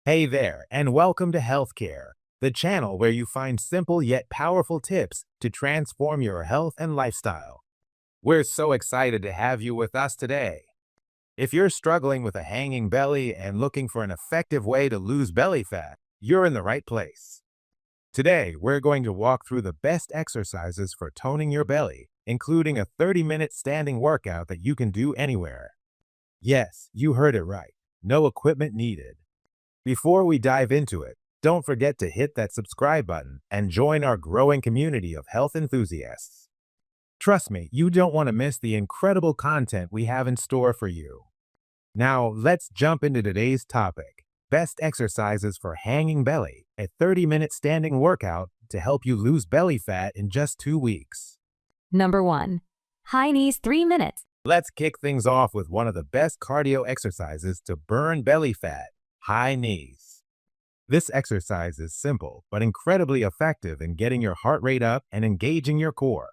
Hey there, and welcome to Healthcare, the channel where you find simple yet powerful tips to transform your health and lifestyle. We're so excited to have you with us today. If you're struggling with a hanging belly and looking for an effective way to lose belly fat, you're in the right place. Today, we're going to walk through the best exercises for toning your belly, including a 30-minute standing workout that you can do anywhere. Yes, you heard it right. No equipment needed. Before we dive into it, don't forget to hit that subscribe button and join our growing community of health enthusiasts. Trust me, you don't want to miss the incredible content we have in store for you. Now, let's jump into today's topic: best exercises for hanging belly, a 30-minute standing workout to help you lose belly fat in just 2 weeks. Number 1. High knees 3 minutes. Let's kick things off with one of the best cardio exercises to burn belly fat: high knees. This exercise is simple but incredibly effective in getting your heart rate up and engaging your core.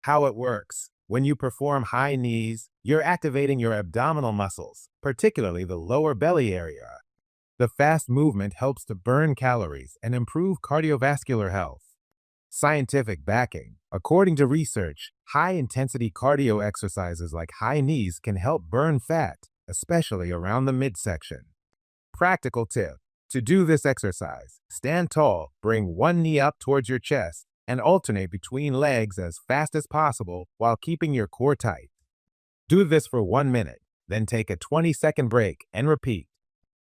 How it works: when you perform high knees, you're activating your abdominal muscles, particularly the lower belly area. The fast movement helps to burn calories and improve cardiovascular health. Scientific backing: according to research, high-intensity cardio exercises like high knees can help burn fat, especially around the midsection. Practical tip: to do this exercise, stand tall, bring one knee up towards your chest, and alternate between legs as fast as possible while keeping your core tight. Do this for 1 minute, then take a 20-second break and repeat.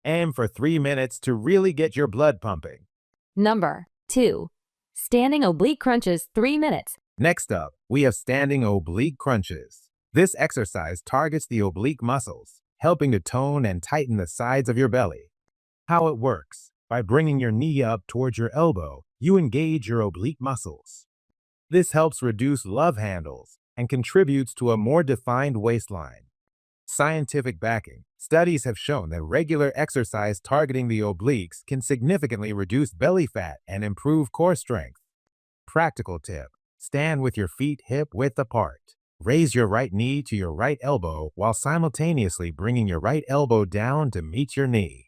Aim for 3 minutes to really get your blood pumping. Number 2. Standing oblique crunches 3 minutes. Next up, we have standing oblique crunches. This exercise targets the oblique muscles, helping to tone and tighten the sides of your belly. How it works: by bringing your knee up towards your elbow, you engage your oblique muscles. This helps reduce love handles and contributes to a more defined waistline. Scientific backing: studies have shown that regular exercise targeting the obliques can significantly reduce belly fat and improve core strength. Practical tip: stand with your feet hip-width apart. Raise your right knee to your right elbow while simultaneously bringing your right elbow down to meet your knee.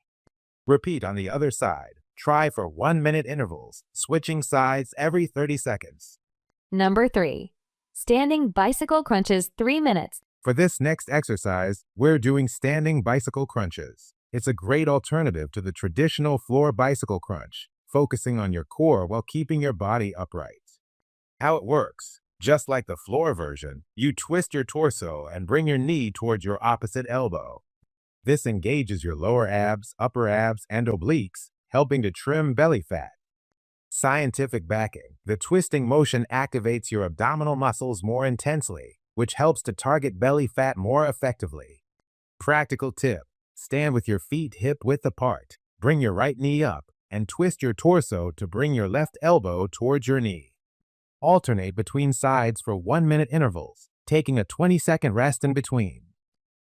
Repeat on the other side. Try for 1-minute intervals, switching sides every 30 seconds. Number 3. Standing bicycle crunches 3 minutes. For this next exercise, we're doing standing bicycle crunches. It's a great alternative to the traditional floor bicycle crunch, focusing on your core while keeping your body upright. How it works: just like the floor version, you twist your torso and bring your knee towards your opposite elbow. This engages your lower abs, upper abs, and obliques, helping to trim belly fat. Scientific backing: the twisting motion activates your abdominal muscles more intensely, which helps to target belly fat more effectively. Practical tip: stand with your feet hip-width apart, bring your right knee up, and twist your torso to bring your left elbow towards your knee. Alternate between sides for 1-minute intervals, taking a 20-second rest in between.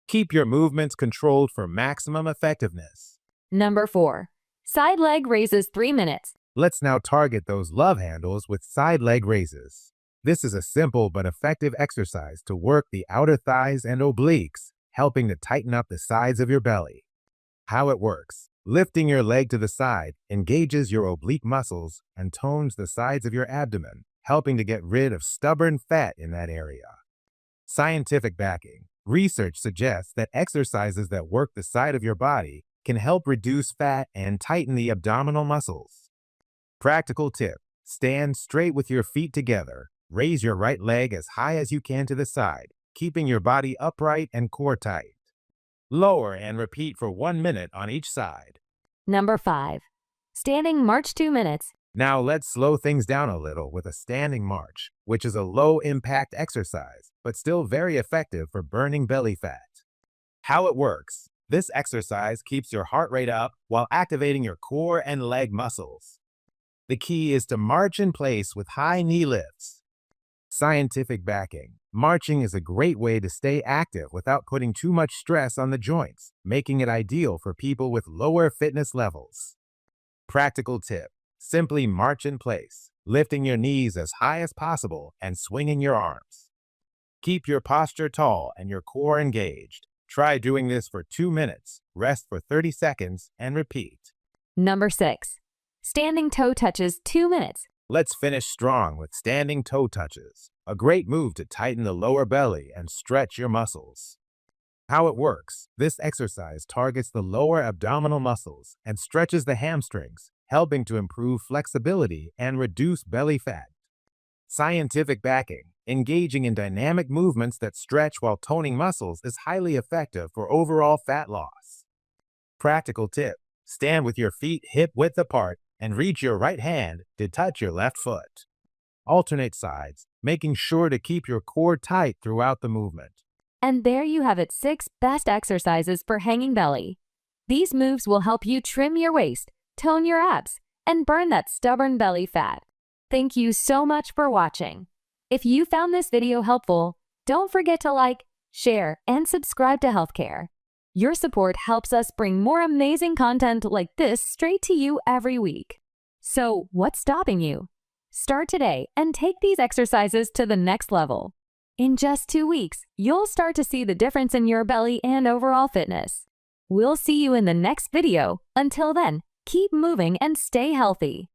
Keep your movements controlled for maximum effectiveness. Number 4. Side leg raises 3 minutes. Let's now target those love handles with side leg raises. This is a simple but effective exercise to work the outer thighs and obliques, helping to tighten up the sides of your belly. How it works: lifting your leg to the side engages your oblique muscles and tones the sides of your abdomen, helping to get rid of stubborn fat in that area. Scientific backing: research suggests that exercises that work the side of your body can help reduce fat and tighten the abdominal muscles. Practical tip: stand straight with your feet together. Raise your right leg as high as you can to the side, keeping your body upright and core tight. Lower and repeat for 1 minute on each side. Number 5. Standing march 2 minutes. Now let's slow things down a little with a standing march, which is a low-impact exercise, but still very effective for burning belly fat. How it works: this exercise keeps your heart rate up while activating your core and leg muscles. The key is to march in place with high knee lifts. Scientific backing: marching is a great way to stay active without putting too much stress on the joints, making it ideal for people with lower fitness levels. Practical tip: simply march in place, lifting your knees as high as possible and swinging your arms. Keep your posture tall and your core engaged. Try doing this for 2 minutes, rest for 30 seconds, and repeat. Number 6. Standing toe touches 2 minutes. Let's finish strong with standing toe touches, a great move to tighten the lower belly and stretch your muscles. How it works: this exercise targets the lower abdominal muscles and stretches the hamstrings, helping to improve flexibility and reduce belly fat. Scientific backing: engaging in dynamic movements that stretch while toning muscles is highly effective for overall fat loss. Practical tip: stand with your feet hip-width apart and reach your right hand to touch your left foot. Alternate sides, making sure to keep your core tight throughout the movement. And there you have it, 6 best exercises for hanging belly. These moves will help you trim your waist, tone your abs, and burn that stubborn belly fat. Thank you so much for watching. If you found this video helpful, don't forget to like, share, and subscribe to Healthcare. Your support helps us bring more amazing content like this straight to you every week. So, what's stopping you? Start today and take these exercises to the next level. In just 2 weeks, you'll start to see the difference in your belly and overall fitness. We'll see you in the next video. Until then, keep moving and stay healthy.